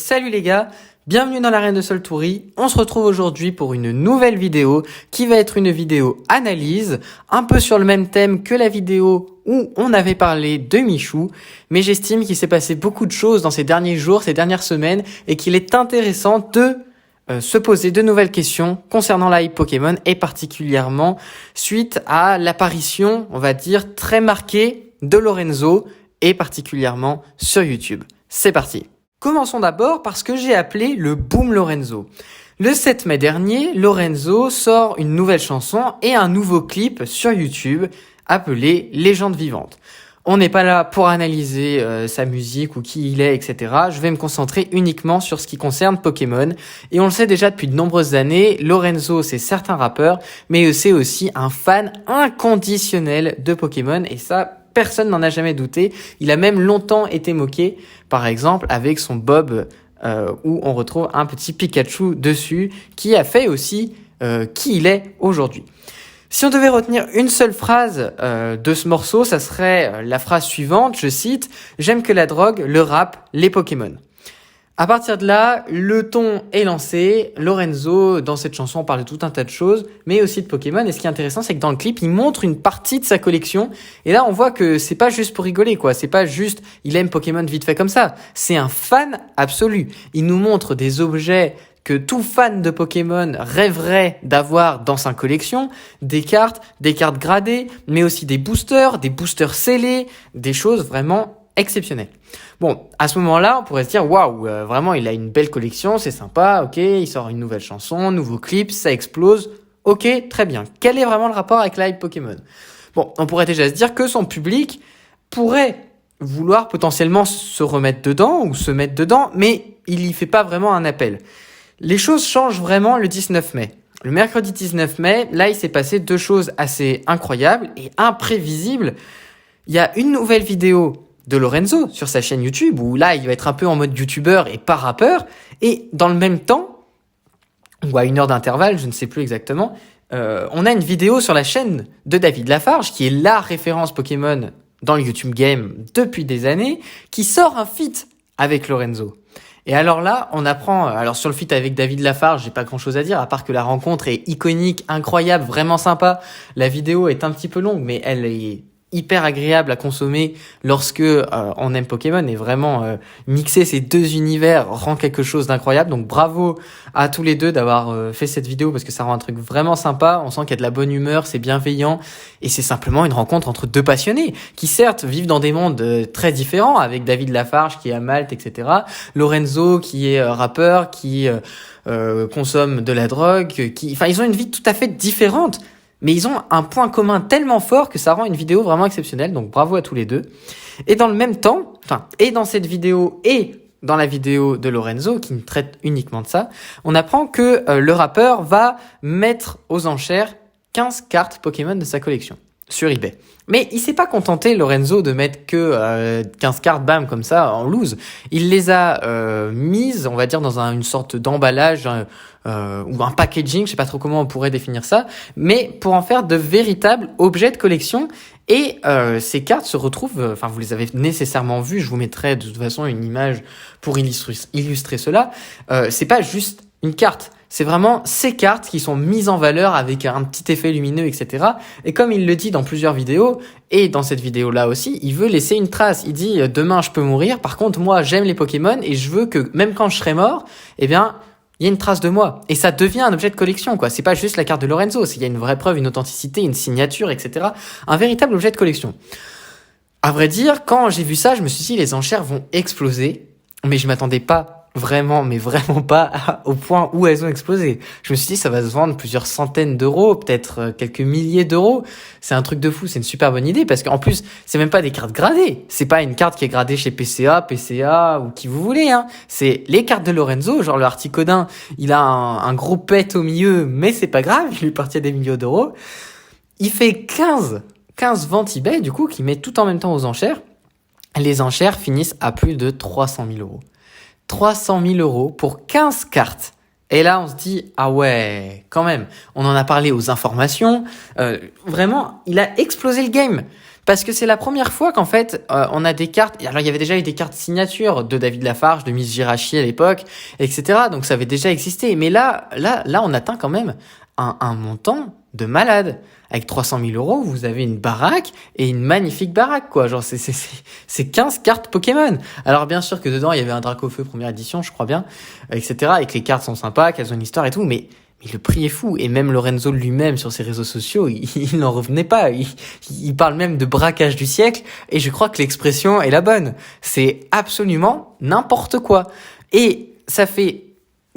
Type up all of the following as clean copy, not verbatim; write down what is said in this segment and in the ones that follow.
Salut les gars, bienvenue dans l'arène de Soltoury. On se retrouve aujourd'hui pour une nouvelle vidéo qui va être une vidéo analyse, un peu sur le même thème que la vidéo où on avait parlé de Michou, mais j'estime qu'il s'est passé beaucoup de choses dans ces derniers jours, ces dernières semaines, et qu'il est intéressant de se poser de nouvelles questions concernant la hype Pokémon, et particulièrement suite à l'apparition, on va dire, très marquée de Lorenzo, et particulièrement sur YouTube. C'est parti. Commençons d'abord par ce que j'ai appelé le boom Lorenzo. Le 7 mai dernier, Lorenzo sort une nouvelle chanson et un nouveau clip sur YouTube appelé Légende vivante. On n'est pas là pour analyser sa musique ou qui il est, etc. Je vais me concentrer uniquement sur ce qui concerne Pokémon. Et on le sait déjà depuis de nombreuses années, Lorenzo, c'est certes un rappeur, mais c'est aussi un fan inconditionnel de Pokémon. Et ça, personne n'en a jamais douté. Il a même longtemps été moqué, par exemple, avec son bob où on retrouve un petit Pikachu dessus, qui a fait aussi qui il est aujourd'hui. Si on devait retenir une seule phrase de ce morceau, ça serait la phrase suivante, je cite « J'aime que la drogue, le rap, les Pokémon ». À partir de là, le ton est lancé. Lorenzo, dans cette chanson, parle de tout un tas de choses, mais aussi de Pokémon. Et ce qui est intéressant, c'est que dans le clip, il montre une partie de sa collection. Et là, on voit que c'est pas juste pour rigoler, quoi. C'est pas juste, il aime Pokémon vite fait comme ça. C'est un fan absolu. Il nous montre des objets que tout fan de Pokémon rêverait d'avoir dans sa collection, des cartes gradées, mais aussi des boosters scellés, des choses vraiment exceptionnelles. Bon, à ce moment-là, on pourrait se dire, waouh, vraiment, il a une belle collection, c'est sympa, ok, il sort une nouvelle chanson, nouveau clip, ça explose, ok, très bien. Quel est vraiment le rapport avec la hype Pokémon ? Bon, on pourrait déjà se dire que son public pourrait vouloir potentiellement se remettre dedans ou se mettre dedans, mais il y fait pas vraiment un appel. Les choses changent vraiment le 19 mai. Le mercredi 19 mai, là, il s'est passé deux choses assez incroyables et imprévisibles. Il y a une nouvelle vidéo de Lorenzo sur sa chaîne YouTube, où là, il va être un peu en mode youtubeur et pas rappeur. Et dans le même temps, ou à une heure d'intervalle, je ne sais plus exactement, on a une vidéo sur la chaîne de David Lafarge, qui est la référence Pokémon dans le YouTube game depuis des années, qui sort un feat avec Lorenzo. Et alors là, on apprend, alors sur le feat avec David Lafarge, j'ai pas grand chose à dire, à part que la rencontre est iconique, incroyable, vraiment sympa. La vidéo est un petit peu longue, mais elle est hyper agréable à consommer lorsque on aime Pokémon, et vraiment mixer ces deux univers rend quelque chose d'incroyable. Donc bravo à tous les deux d'avoir fait cette vidéo, parce que ça rend un truc vraiment sympa. On sent qu'il y a de la bonne humeur, c'est bienveillant, et c'est simplement une rencontre entre deux passionnés qui certes vivent dans des mondes très différents, avec David Lafarge qui est à Malte, etc. Lorenzo qui est rappeur, qui consomme de la drogue, ils ont une vie tout à fait différente. Mais ils ont un point commun tellement fort que ça rend une vidéo vraiment exceptionnelle. Donc bravo à tous les deux. Et dans le même temps, et dans cette vidéo et dans la vidéo de Lorenzo, qui traite uniquement de ça, on apprend que le rappeur va mettre aux enchères 15 cartes Pokémon de sa collection sur eBay. Mais il s'est pas contenté, Lorenzo, de mettre que 15 cartes, bam, comme ça, en loose. Il les a mises, on va dire, dans une sorte d'emballage ou un packaging, je sais pas trop comment on pourrait définir ça, mais pour en faire de véritables objets de collection. Et ces cartes se retrouvent, vous les avez nécessairement vues, je vous mettrai de toute façon une image pour illustrer cela. C'est pas juste une carte, c'est vraiment ces cartes qui sont mises en valeur avec un petit effet lumineux, etc. Et comme il le dit dans plusieurs vidéos, et dans cette vidéo-là aussi, il veut laisser une trace. Il dit « Demain, je peux mourir. Par contre, moi, j'aime les Pokémon et je veux que, même quand je serai mort, eh bien, il y a une trace de moi. » Et ça devient un objet de collection, quoi. C'est pas juste la carte de Lorenzo. Il y a une vraie preuve, une authenticité, une signature, etc. Un véritable objet de collection. À vrai dire, quand j'ai vu ça, je me suis dit « Les enchères vont exploser. » Mais je m'attendais pas vraiment, mais vraiment pas au point où elles ont explosé. Je me suis dit, ça va se vendre plusieurs centaines d'euros, peut-être quelques milliers d'euros. C'est un truc de fou, c'est une super bonne idée, parce qu'en plus, c'est même pas des cartes gradées. C'est pas une carte qui est gradée chez PCA ou qui vous voulez, hein. C'est les cartes de Lorenzo, genre le Articodin, il a un gros pet au milieu, mais c'est pas grave, il lui appartient des millions d'euros. Il fait 15 ventes eBay, du coup, qui met tout en même temps aux enchères. Les enchères finissent à plus de 300 000 euros. 300 000 euros pour 15 cartes. Et là, on se dit, ah ouais, quand même. On en a parlé aux informations. Vraiment, il a explosé le game. Parce que c'est la première fois qu'en fait, on a des cartes. Alors, il y avait déjà eu des cartes signature de David Lafarge, de Miss Girachi à l'époque, etc. Donc, ça avait déjà existé. Mais là, on atteint quand même un montant de malade. Avec 300 000 euros, vous avez une baraque et une magnifique baraque, quoi. Genre, c'est 15 cartes Pokémon. Alors, bien sûr que dedans, il y avait un Dracofeu première édition, je crois bien, etc. Et que les cartes sont sympas, qu'elles ont une histoire et tout, mais le prix est fou. Et même Lorenzo lui-même, sur ses réseaux sociaux, il n'en revenait pas. Il parle même de braquage du siècle. Et je crois que l'expression est la bonne. C'est absolument n'importe quoi. Et ça fait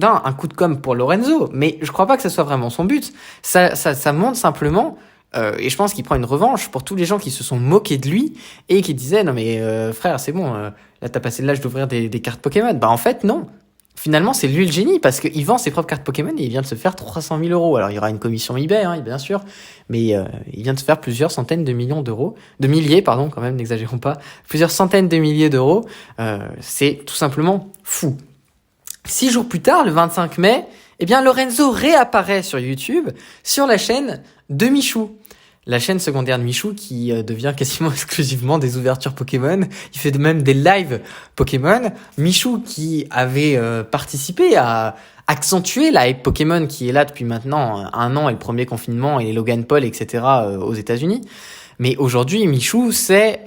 un coup de com' pour Lorenzo, mais je crois pas que ça soit vraiment son but. Ça montre simplement, et je pense qu'il prend une revanche pour tous les gens qui se sont moqués de lui et qui disaient non mais frère c'est bon, là t'as passé l'âge d'ouvrir des cartes Pokémon. Bah en fait non. Finalement c'est lui le génie parce qu'il vend ses propres cartes Pokémon et il vient de se faire 300 000 euros. Alors il y aura une commission eBay, hein, bien sûr, mais il vient de se faire plusieurs centaines de millions d'euros, de milliers pardon quand même, n'exagérons pas, plusieurs centaines de milliers d'euros. C'est tout simplement fou. 6 jours plus tard, le 25 mai, eh bien Lorenzo réapparaît sur YouTube, sur la chaîne de Michou. La chaîne secondaire de Michou qui devient quasiment exclusivement des ouvertures Pokémon. Il fait même des lives Pokémon. Michou qui avait participé à accentuer la hype Pokémon qui est là depuis maintenant 1 an et le premier confinement et les Logan Paul, etc. Aux États-Unis. Mais aujourd'hui, Michou, c'est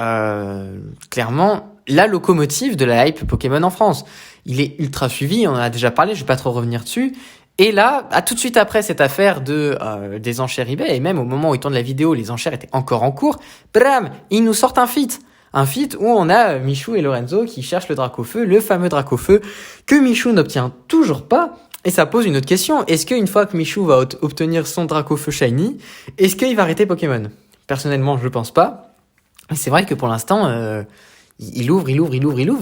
clairement la locomotive de la hype Pokémon en France. Il est ultra suivi, on en a déjà parlé, je vais pas trop revenir dessus. Et là, tout de suite après cette affaire des enchères eBay, et même au moment où il tourne la vidéo, les enchères étaient encore en cours, bram, ils nous sortent un feat. Un feat où on a Michou et Lorenzo qui cherchent le Dracofeu, le fameux Dracofeu que Michou n'obtient toujours pas. Et ça pose une autre question. Est-ce qu'une fois que Michou va obtenir son Dracofeu Shiny, est-ce qu'il va arrêter Pokémon ? Personnellement, je pense pas. Mais c'est vrai que pour l'instant, il ouvre,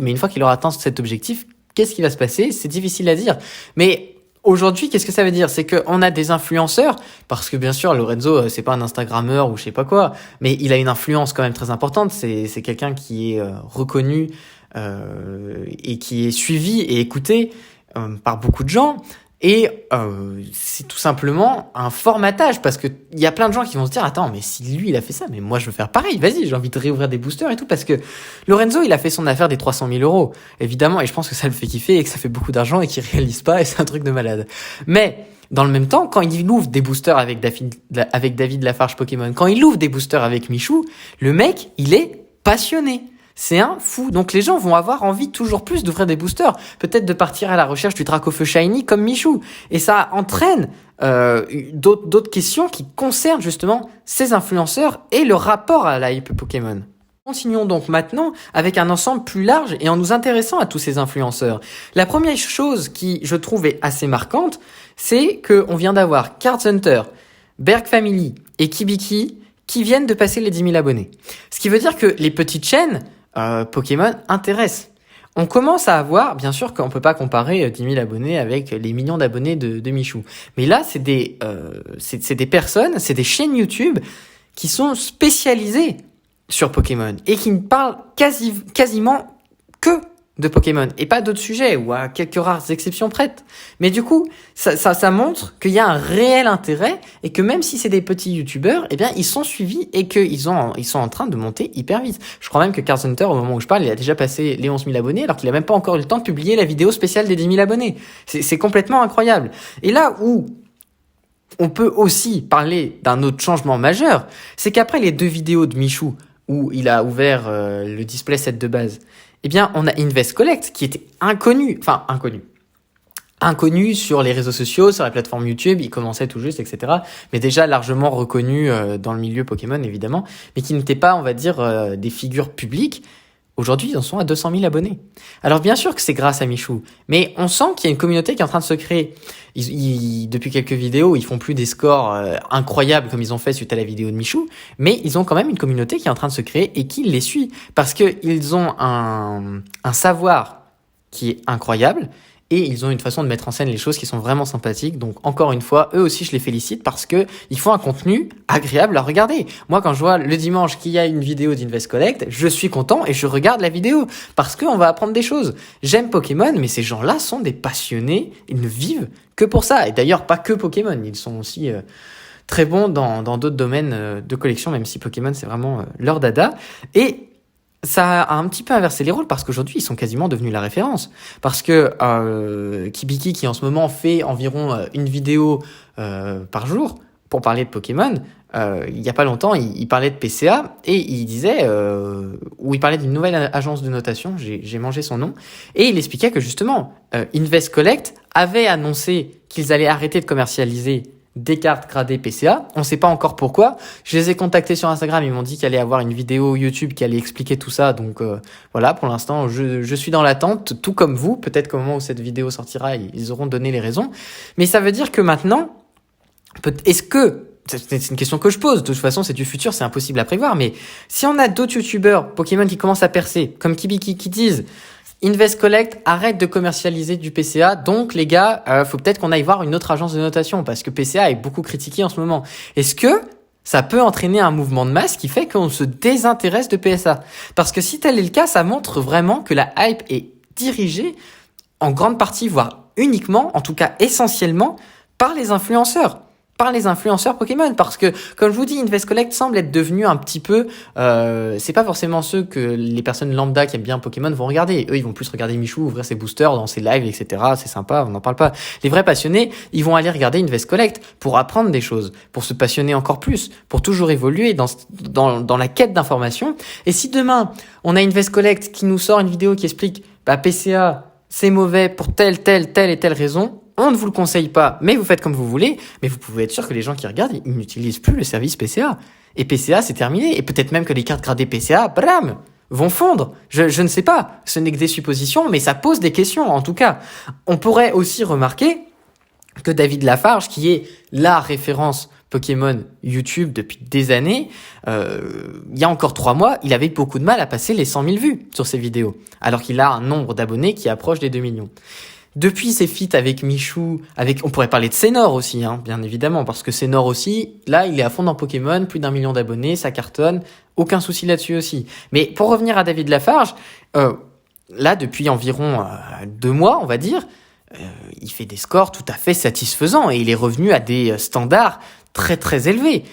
mais une fois qu'il aura atteint cet objectif, qu'est-ce qui va se passer ? C'est difficile à dire. Mais aujourd'hui, qu'est-ce que ça veut dire ? C'est qu'on a des influenceurs, parce que bien sûr, Lorenzo, c'est pas un Instagrammeur ou je sais pas quoi, mais il a une influence quand même très importante. C'est quelqu'un qui est reconnu et qui est suivi et écouté par beaucoup de gens. Et c'est tout simplement un formatage, parce que il y a plein de gens qui vont se dire attends, mais si lui il a fait ça, mais moi je veux faire pareil, vas-y, j'ai envie de réouvrir des boosters et tout, parce que Lorenzo il a fait son affaire des 300 000 euros, évidemment, et je pense que ça le fait kiffer et que ça fait beaucoup d'argent et qu'il réalise pas, et c'est un truc de malade. Mais dans le même temps, quand il ouvre des boosters avec David Lafarge Pokémon, quand il ouvre des boosters avec Michou, le mec il est passionné. C'est un fou. Donc les gens vont avoir envie toujours plus d'ouvrir des boosters. Peut-être de partir à la recherche du Dracofeu Shiny comme Michou. Et ça entraîne d'autres questions qui concernent justement ces influenceurs et le rapport à la hype Pokémon. Continuons donc maintenant avec un ensemble plus large et en nous intéressant à tous ces influenceurs. La première chose qui, je trouve, est assez marquante, c'est qu'on vient d'avoir Card Hunter, Berg Family et Kibiki qui viennent de passer les 10 000 abonnés. Ce qui veut dire que les petites chaînes Pokémon intéresse. On commence à avoir, bien sûr qu'on peut pas comparer 10 000 abonnés avec les millions d'abonnés de Michou. Mais là, c'est des personnes, c'est des chaînes YouTube qui sont spécialisées sur Pokémon et qui ne parlent quasiment que de Pokémon et pas d'autres sujets ou à quelques rares exceptions prêtes. Mais du coup, ça montre qu'il y a un réel intérêt et que même si c'est des petits youtubeurs, eh bien, ils sont suivis et qu'ils sont en train de monter hyper vite. Je crois même que Card Hunter, au moment où je parle, il a déjà passé les 11 000 abonnés alors qu'il a même pas encore eu le temps de publier la vidéo spéciale des 10 000 abonnés. C'est complètement incroyable. Et là où on peut aussi parler d'un autre changement majeur, c'est qu'après les 2 vidéos de Michou où il a ouvert le display set de base, eh bien, on a Invest Collect qui était inconnu sur les réseaux sociaux, sur la plateforme YouTube, il commençait tout juste, etc. Mais déjà largement reconnu dans le milieu Pokémon, évidemment, mais qui n'étaient pas, on va dire, des figures publiques. Aujourd'hui, ils en sont à 200 000 abonnés. Alors bien sûr que c'est grâce à Michou, mais on sent qu'il y a une communauté qui est en train de se créer. Depuis quelques vidéos, ils font plus des scores incroyables comme ils ont fait suite à la vidéo de Michou, mais ils ont quand même une communauté qui est en train de se créer et qui les suit, parce qu'ils ont un savoir qui est incroyable, et ils ont une façon de mettre en scène les choses qui sont vraiment sympathiques. Donc encore une fois, eux aussi je les félicite parce que ils font un contenu agréable à regarder. Moi quand je vois le dimanche qu'il y a une vidéo d'Invest Collect, je suis content et je regarde la vidéo parce qu'on va apprendre des choses. J'aime Pokémon, mais ces gens-là sont des passionnés, ils ne vivent que pour ça. Et d'ailleurs pas que Pokémon, ils sont aussi très bons dans d'autres domaines de collection, même si Pokémon c'est vraiment leur dada. Et ça a un petit peu inversé les rôles parce qu'aujourd'hui ils sont quasiment devenus la référence. Parce que Kibiki qui en ce moment fait environ une vidéo par jour pour parler de Pokémon, il y a pas longtemps il parlait de PCA et il disait, ou il parlait d'une nouvelle agence de notation, j'ai mangé son nom, et il expliquait que justement Invest Collect avait annoncé qu'ils allaient arrêter de commercialiser des cartes gradées PCA. On sait pas encore pourquoi. Je les ai contactés sur Instagram, ils m'ont dit qu'il allait y avoir une vidéo YouTube qui allait expliquer tout ça. Donc voilà, pour l'instant, je suis dans l'attente, tout comme vous. Peut-être qu'au moment où cette vidéo sortira, ils auront donné les raisons. Mais ça veut dire que maintenant, est-ce que, c'est une question que je pose, de toute façon c'est du futur, c'est impossible à prévoir, mais si on a d'autres youtubeurs Pokémon qui commencent à percer, comme Kibiki qui disent Invest Collect arrête de commercialiser du PCA, donc les gars, faut peut-être qu'on aille voir une autre agence de notation, parce que PCA est beaucoup critiqué en ce moment. Est-ce que ça peut entraîner un mouvement de masse qui fait qu'on se désintéresse de PSA? Parce que si tel est le cas, ça montre vraiment que la hype est dirigée en grande partie, voire uniquement, en tout cas essentiellement, par les influenceurs Pokémon, parce que comme je vous dis, Invest Collect semble être devenu un petit peu c'est pas forcément ceux que les personnes lambda qui aiment bien Pokémon vont regarder. Eux ils vont plus regarder Michou ouvrir ses boosters dans ses lives, etc. C'est sympa, on n'en parle pas. Les vrais passionnés, ils vont aller regarder Invest Collect pour apprendre des choses, pour se passionner encore plus, pour toujours évoluer dans la quête d'informations. Et si demain on a Invest Collect qui nous sort une vidéo qui explique PCA c'est mauvais pour telle et telle raison, on ne vous le conseille pas, mais vous faites comme vous voulez, mais vous pouvez être sûr que les gens qui regardent, ils n'utilisent plus le service PCA. Et PCA, c'est terminé. Et peut-être même que les cartes gradées PCA, bram, vont fondre. Je ne sais pas. Ce n'est que des suppositions, mais ça pose des questions, en tout cas. On pourrait aussi remarquer que David Lafarge, qui est la référence Pokémon YouTube depuis des années, il y a encore 3 mois, il avait beaucoup de mal à passer les 100 000 vues sur ses vidéos, alors qu'il a un nombre d'abonnés qui approche des 2 millions. Depuis ses feats avec Michou, on pourrait parler de Senor aussi, hein, bien évidemment, parce que Senor aussi, là, il est à fond dans Pokémon, plus d'1 million d'abonnés, ça cartonne, aucun souci là-dessus aussi. Mais pour revenir à David Lafarge, là, depuis environ 2 mois, on va dire, il fait des scores tout à fait satisfaisants et il est revenu à des standards très très élevés.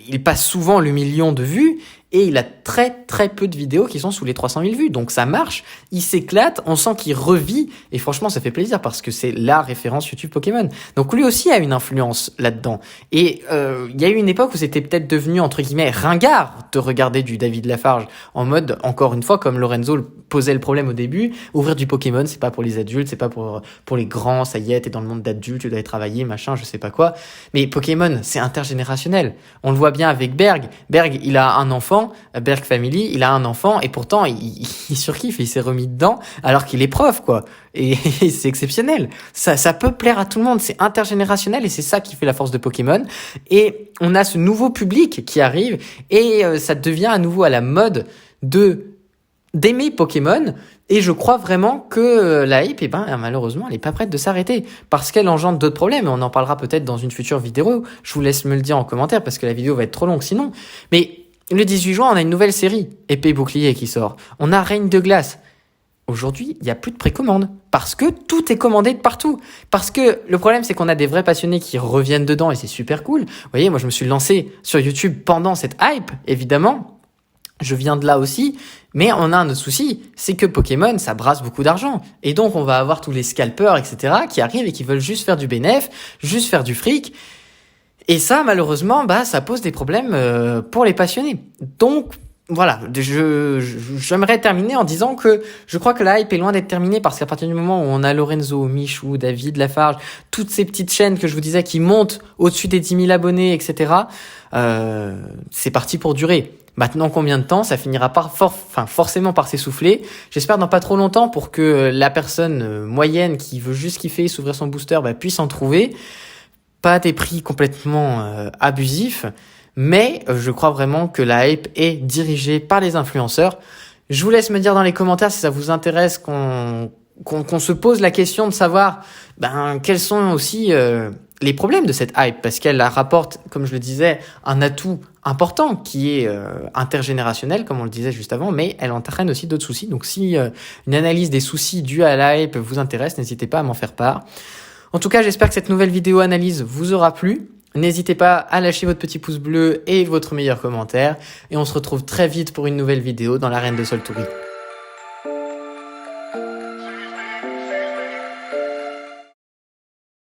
Il passe souvent le million de vues et il a très peu de vidéos qui sont sous les 300 000 vues. Donc ça marche, il s'éclate, on sent qu'il revit et franchement ça fait plaisir parce que c'est la référence YouTube Pokémon. Donc lui aussi a une influence là-dedans. Et il y a eu une époque où c'était peut-être devenu entre guillemets ringard de regarder du David Lafarge en mode, encore une fois comme Lorenzo posait le problème au début, ouvrir du Pokémon c'est pas pour les adultes, c'est pas pour les grands, ça y est, t'es dans le monde d'adultes, tu dois y travailler, machin, je sais pas quoi. Mais Pokémon c'est intergénérationnel. On le voit bien avec Berg. Berg il a un enfant, Berg Family, il a un enfant et pourtant il surkiffe, il s'est remis dedans alors qu'il est prof quoi. Et c'est exceptionnel. Ça peut plaire à tout le monde, c'est intergénérationnel et c'est ça qui fait la force de Pokémon. Et on a ce nouveau public qui arrive et ça devient à nouveau à la mode d'aimer Pokémon. Et je crois vraiment que la hype, malheureusement, elle est pas prête de s'arrêter parce qu'elle engendre d'autres problèmes. Et on en parlera peut-être dans une future vidéo. Je vous laisse me le dire en commentaire parce que la vidéo va être trop longue sinon. Mais le 18 juin, on a une nouvelle série, Épée Bouclier, qui sort. On a Reine de Glace. Aujourd'hui, il n'y a plus de précommande parce que tout est commandé de partout. Parce que le problème, c'est qu'on a des vrais passionnés qui reviennent dedans et c'est super cool. Vous voyez, moi, je me suis lancé sur YouTube pendant cette hype, évidemment. Je viens de là aussi, mais on a un autre souci, c'est que Pokémon, ça brasse beaucoup d'argent. Et donc, on va avoir tous les scalpers, etc., qui arrivent et qui veulent juste faire du bénéf, juste faire du fric. Et ça, malheureusement, ça pose des problèmes pour les passionnés. Donc, voilà, j'aimerais terminer en disant que je crois que la hype est loin d'être terminée parce qu'à partir du moment où on a Lorenzo, Michou, David, Lafarge, toutes ces petites chaînes que je vous disais qui montent au-dessus des 10 000 abonnés, etc., c'est parti pour durer. Maintenant, combien de temps? Ça finira forcément par s'essouffler. J'espère dans pas trop longtemps pour que la personne moyenne qui veut juste kiffer, s'ouvrir son booster, puisse en trouver. Pas à des prix complètement abusifs, mais je crois vraiment que la hype est dirigée par les influenceurs. Je vous laisse me dire dans les commentaires si ça vous intéresse qu'on se pose la question de savoir quels sont aussi les problèmes de cette hype, parce qu'elle rapporte, comme je le disais, un atout important qui est intergénérationnel, comme on le disait juste avant, mais elle entraîne aussi d'autres soucis. Donc si une analyse des soucis dus à la hype vous intéresse, n'hésitez pas à m'en faire part. En tout cas, j'espère que cette nouvelle vidéo analyse vous aura plu. N'hésitez pas à lâcher votre petit pouce bleu et votre meilleur commentaire. Et on se retrouve très vite pour une nouvelle vidéo dans l'arène de Soltoury.